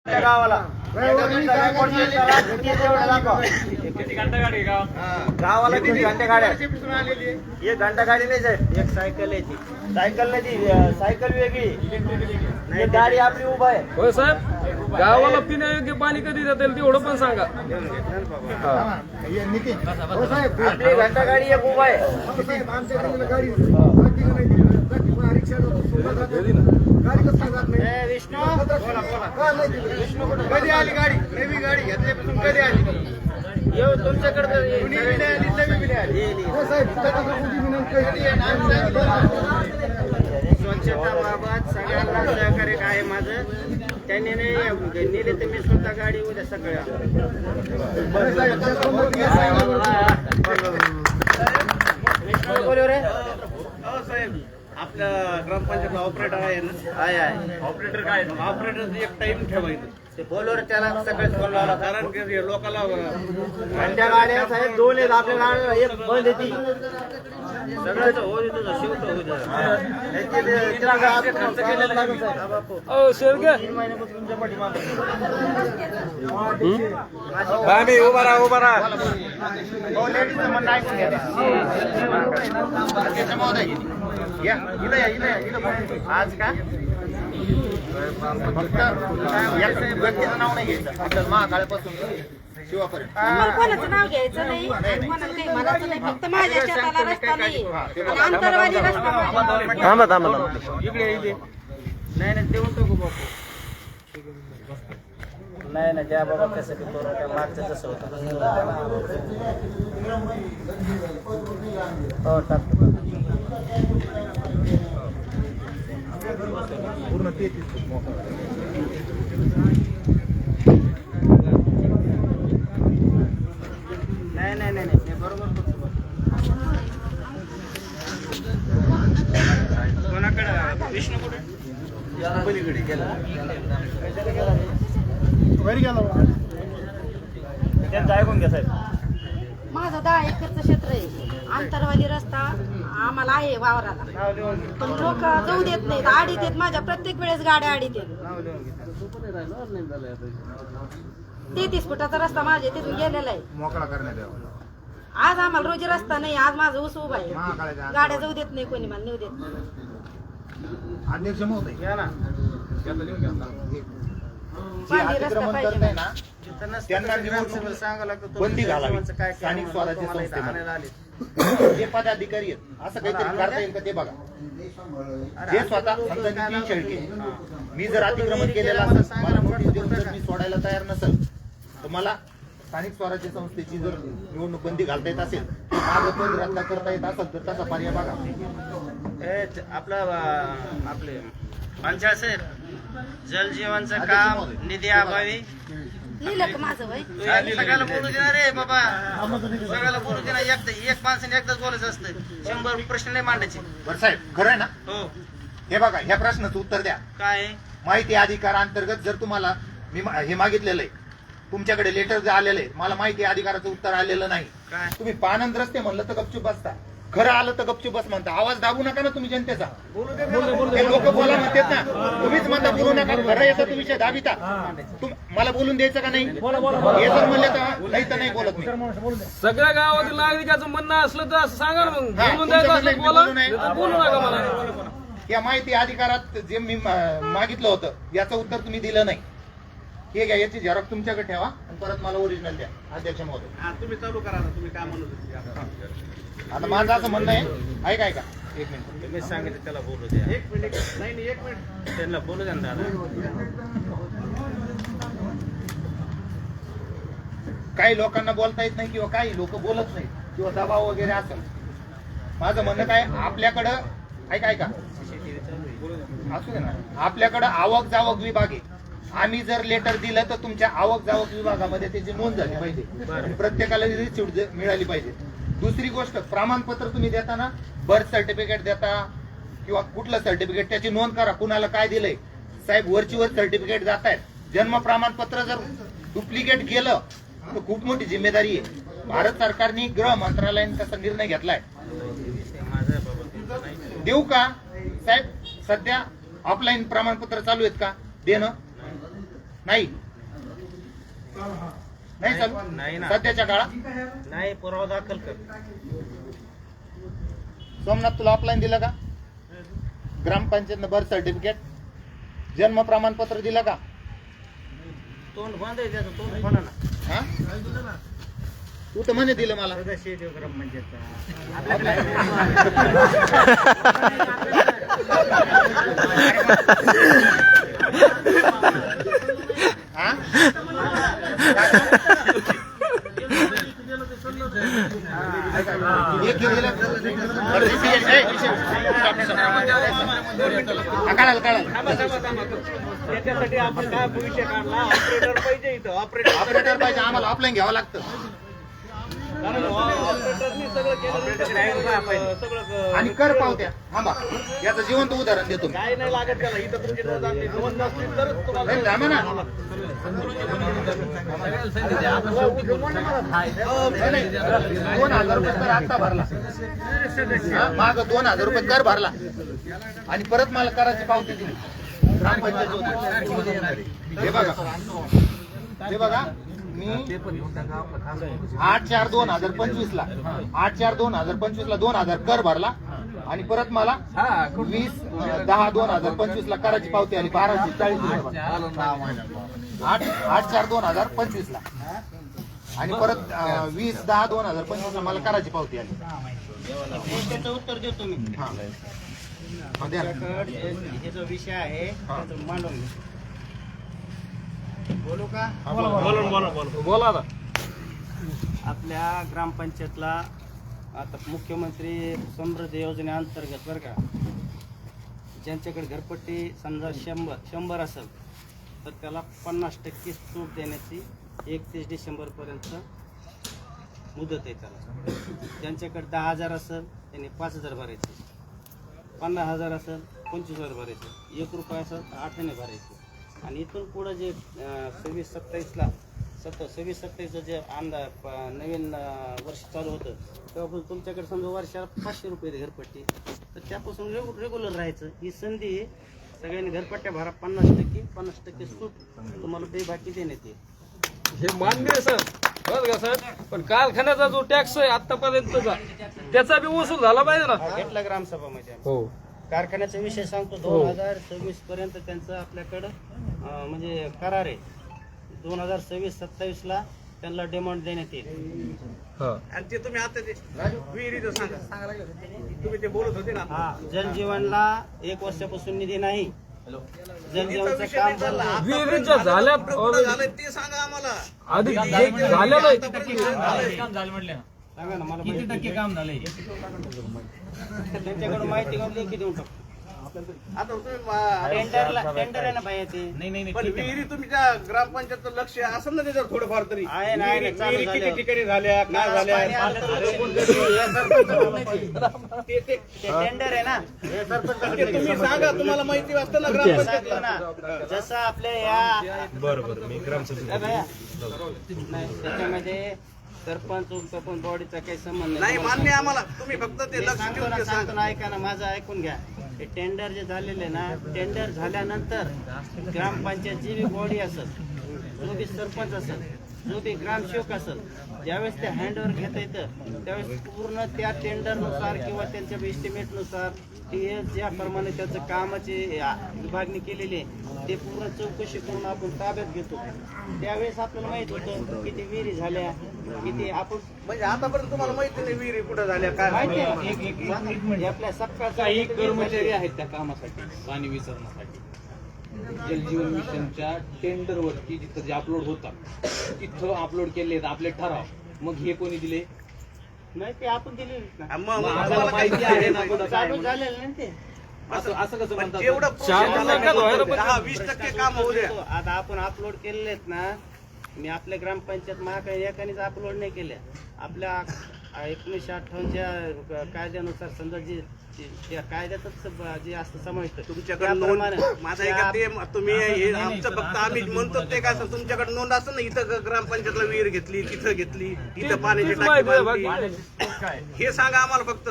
गावाला गावाला किती घंटे गाड्या एक घंटा गाडी नाही जाईल एक सायकल यायची सायकल नाही सायकल वेगळी गाडी आपली उभा आहे होय साहेब गावाला पिण्यायोग्य पाणी कधी जातील तेवढं पण सांगा आपली घंटा गाडी एक उभा आहे विष्णू विष्णू कधी आली गाडी नवी गाडी घेतल्यापासून कधी आली येऊ तुमच्याकडे स्वच्छताबाबत सगळ्यांना सहकार्य आहे माझं त्यांनी नाही नेले तर मी स्वतः गाडी उद्या सगळ्या विष्णू बोलू रे हो साहेब आपलं ग्रामपंचायत ऑपरेटर आहे ना ऑपरेटर काय ऑपरेटर एक टाइम ठेवायचं ते बोलवर त्याला सकाळीच फोन लावला कारण की लोकांना घंट्या गाड्या साहेब दोन आहेत आपल्याला एक बंद येते सगळ्याच हो तुझं शेवट खर्च केलेला लागेल शेरगे 3 महिन्यापासून तुमच्या पाठीमागे उभा राहा हो लेडीजचं म्हणणं ऐकून घ्या या आज का फक्त व्यक्तीचं नाव नाही घ्यायचं आपल्याला महाकाळपासून शिवापर्यंत कोणाचं नाव घ्यायचं नाही कोणाला काही म्हणायचं नाही फक्त माझ्या शेताला रस्ता नाही आणि आंतरवाली रस्ता थांबा इकडे नाही नाही देऊन टाकू बापू नाही ना त्या बाबा कसं की करू त्या मागचं जसं होतं हो टाकतो पूर्ण नाही बरोबर कोणाकडे विष्णू कुठे पलीकडे गेला घरी गेला त्यांचं ऐकून घ्या साहेब माझं 10 एकरचं क्षेत्र आहे आंतरवाली रस्ता आम्हाला आहे वावराला पण लोक जाऊ देत नाहीत आडीत येत माझ्या प्रत्येक वेळेस गाड्या आडीत येत 33 फुटाचा रस्ता माझ्या तिथून गेलेला आहे मोकळा करण्यात यावा आज आम्हाला रोजी रस्ता नाही आज माझं ऊस उभा आहे गाड्या जाऊ देत नाही कोणी मला नेऊ देत नाही अध्यक्ष महोदय घ्या ना पाणी रस्ता पाहिजे ना त्यांना निवडणूक सांगावं लागतं बंदी घालावी स्थानिक स्वराज्य संस्थेमध्ये जे पदाधिकारी आहेत असं काहीतरी करता येईल का ते बघा जे स्वतः समजा मी 3 शेळके मी जर अतिक्रमण केलेलं असेल मला नोटीस देऊन जर मी सोडायला तयार नसेल तर मला स्थानिक स्वराज्य संस्थेची जर निवडणूक बंदी घालता येत असेल माझं पद रद्द करता येत असेल तर तसा पर्याय बघा आपले पंचायत जल जीवनचं काम निधी अभावी लिहिलं का माझं वय सगळ्याला बोलू देणार रे बाबा सगळ्याला बोलू देणार एक माणसाने एकदाच बोलायचं असतं 100 प्रश्न नाही मांडायचे बरं साहेब खरं आहे ना हो हे बघा ह्या प्रश्नाचं उत्तर द्या काय माहिती अधिकार अंतर्गत जर तुम्हाला मी हे मागितलेलं आहे तुमच्याकडे लेटर आलेलं आहे मला माहिती अधिकाराचं उत्तर आलेलं नाही काय तुम्ही पानंद रस्ते म्हणलं तर गपचूप बसता खरं आलं तर गपचूप बस म्हणता आवाज दाबू नका ना तुम्ही जनतेचा लोक बोला म्हणतात ना तुम्हीच म्हणता बोलू नका खरं येतं तुम्ही विषय दाबिता मला बोलून द्यायचं का नाही हे जर म्हणले तर नाही तर नाही बोलत मी सगळ्या गावातील नागरिकाचं म्हणणं असलं तर असं सांगा ना मग बोलून द्यायचं असलं बोलू नका मला या माहिती अधिकारात जे मी मागितलं होतं याचं उत्तर तुम्ही दिलं नाही हे घ्या याची झेरॉक्स तुमच्याकडे ठेवा आणि परत मला ओरिजिनल द्या अध्यक्ष महोदय तुम्ही चालू करा ना तुम्ही काय म्हणत आता माझं असं म्हणणं आहे ऐका 1 मिनिट मी सांगितलं त्याला बोलू द्या 1 मिनिट नाही 1 मिनिट त्यांना बोलू द्या ना काही लोकांना बोलता येत नाही किंवा काही लोक बोलत नाही किंवा दबाव वगैरे असेल माझं म्हणणं काय आपल्याकडं ऐका असू दे ना आपल्याकडं आवक जावक विभाग आहे आम्ही जर लेटर दिलं तर तुमच्या आवक जावक विभागामध्ये त्याची नोंद झाली पाहिजे प्रत्येकाला रिसिप्ट मिळाली पाहिजे दुसरी गोष्ट प्रमाणपत्र तुम्ही देताना बर्थ सर्टिफिकेट देता किंवा कुठलं सर्टिफिकेट त्याची नोंद करा कुणाला काय दिलंय साहेब वरची सर्टिफिकेट जात आहेत जन्म प्रमाणपत्र जर डुप्लिकेट गेलं तर खूप मोठी जिम्मेदारी आहे भारत सरकारने गृह मंत्रालयाने तसा निर्णय घेतलाय देऊ का साहेब सध्या ऑफलाईन प्रमाणपत्र चालू आहेत का देणं नाही नाही चालू नाही ना. सध्याच्या काळात नाही, पुरावा दाखल कर. सोमनाथ तुला ऑफलाईन दिलं का? ग्रामपंचायतनं बर्थ सर्टिफिकेट जन्म प्रमाणपत्र दिलं का? तोंड बंद आहे त्याचं, तोंड म्हणा ना. हा तू तर म्हणे दिलं मला. सदस्य देव ग्रामपंचायतचा. हा एक दिलं. बरं, कळालं त्याच्यासाठी आपण काय भविष्य काढला, ऑपरेटर पाहिजे इथं. ऑपरेटर पाहिजे आम्हाला ऑफलाईन घ्यावं लागतं ऑपरेटरनी सगळं केलं, सगळं आणि कर पावत्या. थांबा याचं जिवंत उदाहरण देतो मी. काय नाही लागत त्याला. इथं तुमची नोंद आणली, नोंद नसली तरच तुम्हाला. नाही, थांबा ना. नाही, 2000 रुपये कर आता भरला. माग 2000 रुपये कर भरला आणि परत मला कराची पावती दिली ग्रामपंचायत. हे बघा हे बघा मी 8/4/2025 ला 8/4/2025 ला 2000 कर भरला आणि परत मला 20/10/2025 ला कराची पावती आली 1240 रुपये. 8/4/2025 ला आणि परत 20/10/2025 ला मला कराची पावती आली. त्याचं उत्तर देतो मी. हा द्या. हे जो विषय आहे त्याचं मांडून घे. बोलू का? बोला ना. आपल्या ग्रामपंचायतला आता मुख्यमंत्री समृद्धी योजनेअंतर्गत बरं का, ज्यांच्याकडे घरपट्टी समजा 100 असेल तर त्याला 50% सूट देण्याची 31 डिसेंबरपर्यंत मुदत आहे त्याला. ज्यांच्याकडे 10,000 असेल त्यांनी 5,000 भरायचे, 50,000 असेल 25,000 भरायचे, 1 रुपया असेल 8 आणे भरायचे. आणि इथून पुढं जे 26-27चं जे नवीन वर्ष चालू होतं तेव्हापासून तुमच्याकडे समजा वर्षाला 500 रुपये घरपट्टी, तर त्यापासून रेग्युलर राहायचं. ही संधी आहे. सगळ्यांनी घरपट्ट्या भरा, 50% सूट तुम्हाला बाकी देण्यात येईल. हे मान्य आहे सर, बरं का सर, पण कारखान्याचा जो टॅक्स आहे आतापर्यंतचा त्याचा बी वसूल झाला पाहिजे ना. घेतला ग्रामसभामध्ये. हो. कारखान्याचा विषय सांगतो. 2026 पर्यंत त्यांचं आपल्याकडं म्हणजे करार आहे. 2026-27 ला त्यांना डिमांड देण्यात येईल. आणि ते तुम्ही आता ते विहिरीचं सांगा तुम्ही ते बोलत होते ना. हा, जलजीवनला 1 वर्षापासून निधी नाही. जलजीवनचं काम झालं. विहिरीच्या झाल्या कुठं झालंय ते सांगा आम्हाला. आधी झालेलं आहे. सांगा ना मला. किती टक्के काम झालंय त्यांच्याकडून माहिती घेऊन लेखी देऊन टाकतो. आता तुम्ही टेंडर आहे ना बाई ते. पण विहिरी तुमच्या ग्रामपंचायतचं लक्ष असेल ना त्याच्यावर थोडंफार तरी. आहे ना, आहे ना, चालू विहिरी किती झालं. ठिकाणी झाल्या, काय झाल्या, ते टेंडर आहे ना. ते तुम्ही सांगा. तुम्हाला माहिती वाटतं ना सांगतो ग्रामपंचायतला. ना. जसं आपल्या या बरोबर मी ग्रामसभा नाही, त्याच्यामध्ये सरपंच उपसरपंच बॉडीचा काही संबंध नाही मान्य आहे आम्हाला. तुम्ही फक्त ते मी लक्ष सांगतो देऊन ना, ते सांगतो सांगा. ना, ऐका ना, माझं ऐकून घ्या. हे टेंडर जे झालेले ना, टेंडर झाल्यानंतर ग्रामपंचायत जी बी बॉडी असेल, जो बी सरपंच असेल, जो बी ग्रामसेवक असेल, ज्यावेळेस ते हँडओव्हर घेता येतं त्यावेळेस पूर्ण त्या टेंडरनुसार किंवा त्यांच्या एस्टिमेटनुसार ते ज्याप्रमाणे त्याचं कामाची विभागणी केलेली आहे ते पूर्ण चौकशी करून आपण ताब्यात घेतो. त्यावेळेस आपल्याला माहित होतं किती विहिरी झाल्या, किती आपण म्हणजे आतापर्यंत तुम्हाला माहिती नाही विहिरी कुठं झाल्या, काय माहिती झालं. आहे आपल्या सकाळचा काही कर्मचारी आहेत त्या कामासाठी, पाणी विसरण्यासाठी. जलजीवन मिशनच्या टेंडरवरती जिथं जे अपलोड होतात तिथं अपलोड केले आपले ठराव, मग हे कोणी दिले? नाही ते आपण दिले ना. मग आम्हाला माहिती आहे ना कुठं काय चालू म्हणून. झालेलं नाही ते. असं कसं पण म्हणतात? जेवढं चार process महिन्यात झालं, व्हायला पाहिजे. 10-20% काम होऊ द्या. आता आपण अपलोड केलेले आहेत ना. मी आपल्या ग्रामपंचायत महाकाळी एकानेच अपलोड नाही केल्या. आपल्या 1958च्या कायद्यानुसार समजा जे त्या कायद्यातच जे असतं समाविष्ट तुमच्याकडे त्याप्रमाणे नोंद माझा एका ते तुम्ही हे आमचं फक्त आम्ही म्हणतो ते काय असं तुमच्याकडे नोंद असं ना, इथं ग्रामपंचायतला विहीर घेतली, तिथं घेतली, इथं पाण्याची तीच टाकी माहिती आहे बांधली. बाकी. हे सांगा आम्हाला फक्त.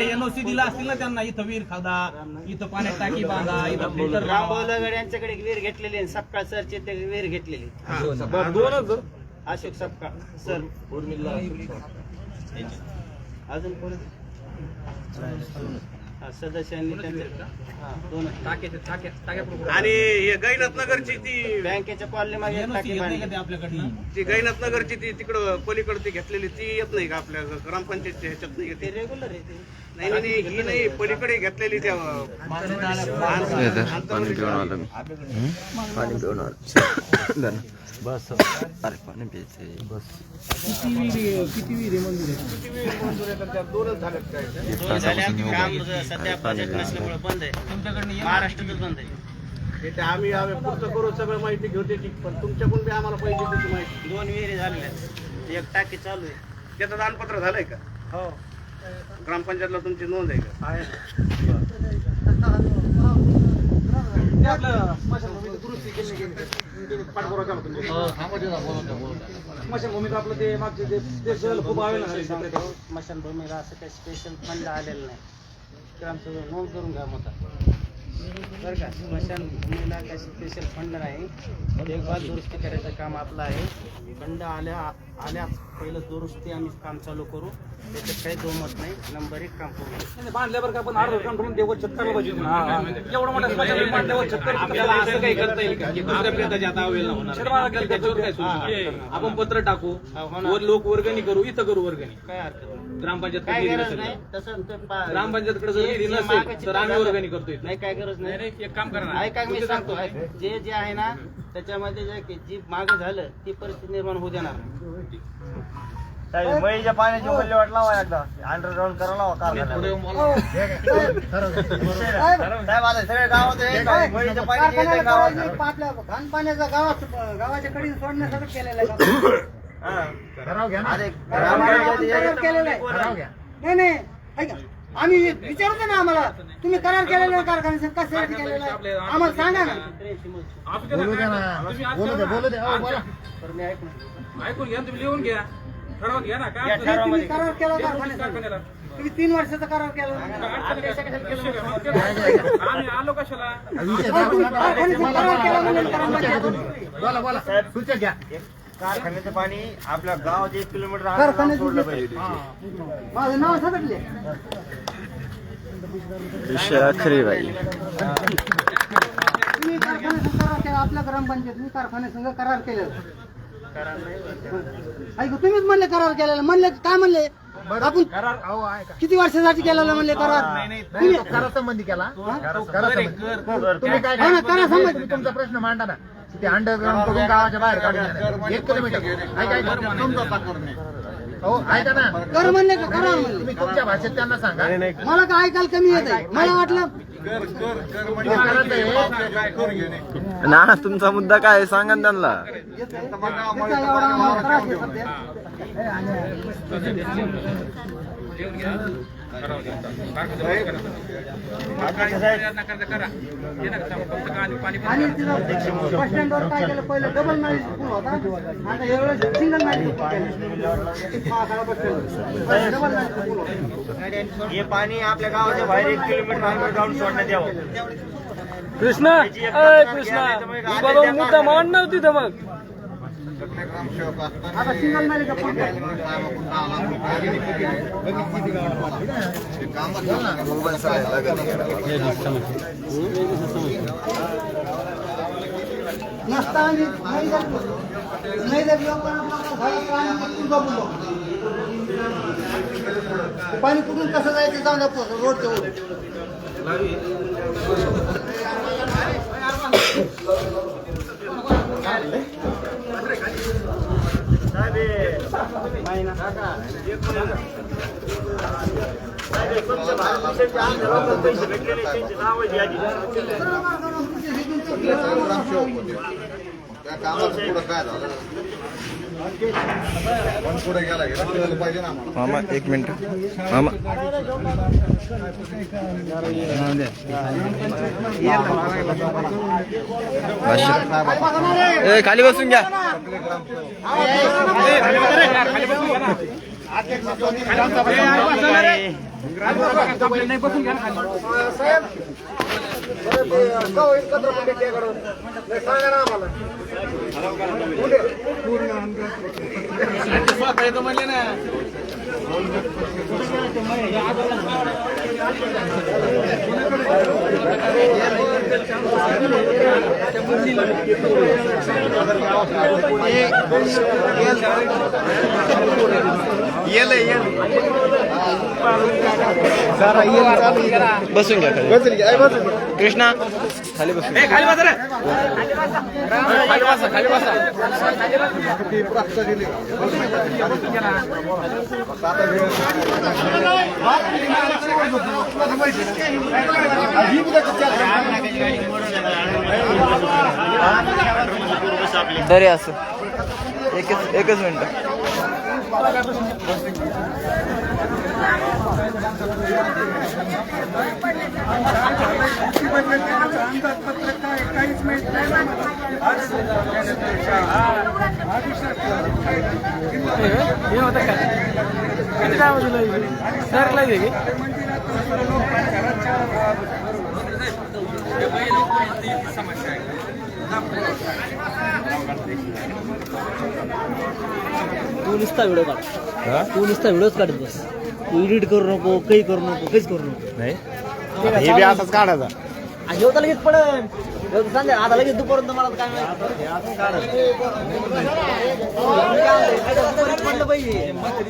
एनओसी दिला असतील ना त्यांना, इथं विहीर खादा, इथं पाण्यात टाकी बांधा, इथं फिल्टर रामभाऊ लगड यांच्याकडे एक विहीर घेतलेली आहे, सपकाळ सरची ते विहीर घेतलेली. दोनच अशोक सपकाळ सर अजून कोण सदस्यांनी त्यांचे दोन आणि हे गैनाथ नगरची ती बँकेच्या कॉलनी मागे टाकी बांधली. आपल्याकडनं ती गैनाथ नगरची ती तिकडं पलीकडे ती घेतलेली ती येत नाही का आपल्या ग्रामपंचायतच्या ह्याच्यात नाही ते येते? रेग्युलर आहे ते. नाही ही नाही, पलीकडे घेतलेली त्या दोन झाले. काम सध्या बजेट नसल्यामुळे बंद आहे. तुमच्याकडनं महाराष्ट्रातच बंद आहे. ते आम्ही पुढचं करू, सगळं माहिती घेऊ त्याची, पण तुमच्याकडून बी आम्हाला पाहिजे त्याची माहिती. 2 विहिरी झालेल्या आहेत. एक टाकी चालू आहे. त्याचं दानपत्र झालंय का? हो ग्रामपंचायतला तुमची नोंद आहे का? स्मशानभूमीत आपलं ते मागचे ते सहल खूप आहे ना. स्मशानभूमीला असं काही स्पेशल फंड आलेलं नाही. तर आमचं नोंद करून घ्या मग बरं का. स्मशानभूमीला काही स्पेशल फंड नाही. देखभाल दुरुस्ती करायचं काम आपलं आहे. फंड आल्या पहिलं दुरुस्ती आम्ही काम चालू करू. त्याच्यात काही दोमत नाही. नंबर 1 काम करू. बांधल्यावर का आपण अर्ध काम करून देवत छत करायला पाहिजे ना. एवढं मोठं स्मशान बांधल्यावर छत करायला आपल्याला असं काही करता येईल का की दुसऱ्या प्रेताची आता अवेल होणार? त्याच्यावर काय सूचना? आपण पत्र टाकू, वर लोक वर्गणी करू, इथं करू वर्गणी. काय हरकत नाही. ग्रामपंचायत काय गरज नाही. तसं ग्रामपंचायतकडे जर निधी नसेल तर आम्ही वर्गणी करतोय. नाही काय गरज नाही. एक काम करा ना, ऐका मी सांगतो. जे जे आहे ना त्याच्यामध्ये जी मागं झालं ती परिस्थिती निर्माण होऊ देणार नाही. मळीच्या पाण्याची विल्हेवाट लावा एकदा. अंडरग्राऊंड करा लावा साहेब आले सगळे गावात मळीच्या पाण्याची गावात आपल्या घाण पाण्याचा गावाच्या कडीने सोडण्यासाठी केलेलं आहे. नाही नाही ऐका, आम्ही विचारतो ना, आम्हाला तुम्ही करार केलेला आहे कारखान्याचा कशासाठी केलेला आहे आम्हाला सांगा ना. तर मी ऐकून ऐकून घ्या, तुम्ही लिहून घ्या, ठरवून घ्या ना. काय तुम्ही करार केला कारखान्याचा, तुम्ही 3 वर्षाचा करार केला. आम्ही आलो कशाला? कारखान्याचा करार केला म्हणून कारखान्याचं पाणी आपल्या गावात 1 किलोमीटर कारखान्याचं सोडलं पाहिजे. माझं नाव सांगितले. तुम्ही कारखान्याचा करार केला आपल्या ग्रामपंचायत. मी कारखान्यासंग करार केलेला. ऐका, तुम्हीच म्हणले करार केलेला. म्हणले काय म्हणले आपण किती वर्षासाठी केलेला म्हणले करार? करा संबंधी केला. तुम्ही काय करा संबंधी तुमचा प्रश्न मांडा ना. ते अंडरग्राऊंड करून गावाच्या बाहेर काढून 1 किलोमीटर. हो ऐका ना, कर म्हणले का करा म्हणले? तुम्ही तुमच्या भाषेत त्यांना सांगा. मला काय ऐकायला कमी येत आहे. मला वाटलं ना तुमचा मुद्दा काय आहे सांगा ना त्यांना. त्याचा एवढा आम्हाला त्रास आहे सध्या. आणि तिथं बस स्टँडवर काय केलं, पहिलं डबल नाईट पूल होता, आता यावेळेस सिंगल नाईट पूल डबल नाईट पूल होता. हे पाणी आपल्या गावाच्या बाहेर 1 किलोमीटर अंडरग्राऊंड सोडण्यात यावं. कृष्णा, कृष्णा मुद्दा मान नव्हती तर मग आता सिंगल नाईट पूल नसता आणि नाही जर पाणी कुठून कसं जायचं जाऊन रोडच्या वर. पैसे भेटलेले त्यांचे नाव आहे यादी. त्या कामाचं पुढं काय झालं पण पुढे गेला गेला पाहिजे ना मामा 1 मिनिट मामा. खाली बसून घ्या. अध्यक्ष ज्योती ग्रामसभा बसून घ्या कृष्णा खाली बसून तरी असं एकच मिनिट तू नुसता व्हिडिओ काढ तू नुसता व्हिडिओच काढत बस तू एडिट करू नको काही करू नको काहीच करू नको नाही हे बी असंच काढायचा जेवता लगेच पडन सांगा आता लगेच दुपारून मला काय पडलं पाहिजे माहिती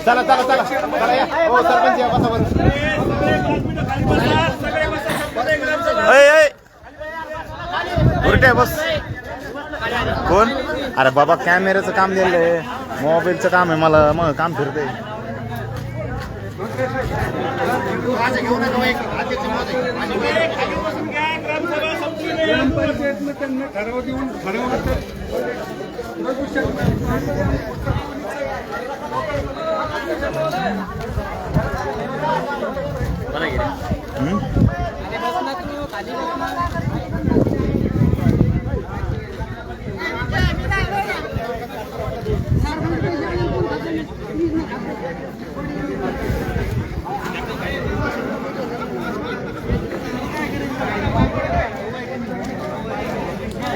चला चला चला हो सरपंच या, बसा बरं. उलटे बस कोण अरे बाबा कॅमेऱ्याचं काम दिलंय मोबाईलचं काम आहे मला मग काम फिरते ग्रामपंचायतनं त्यांना ठराव देऊन ठरवलं तर बघू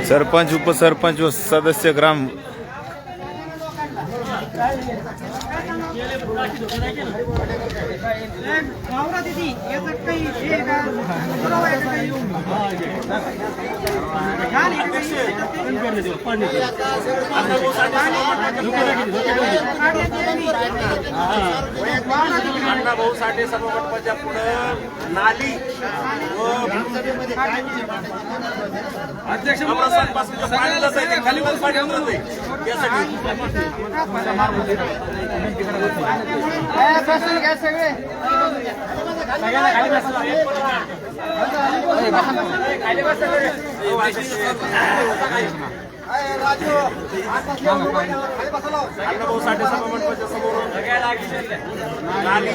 सरपंच उपसरपंच व सदस्य ग्राम अण्णाभाऊ साठे सभागृहाच्या पुढं नाली अध्यक्ष खाली पण पाणी उतरत आहे. अण्णाभाऊ साठे सभागृहाच्या समोर नाली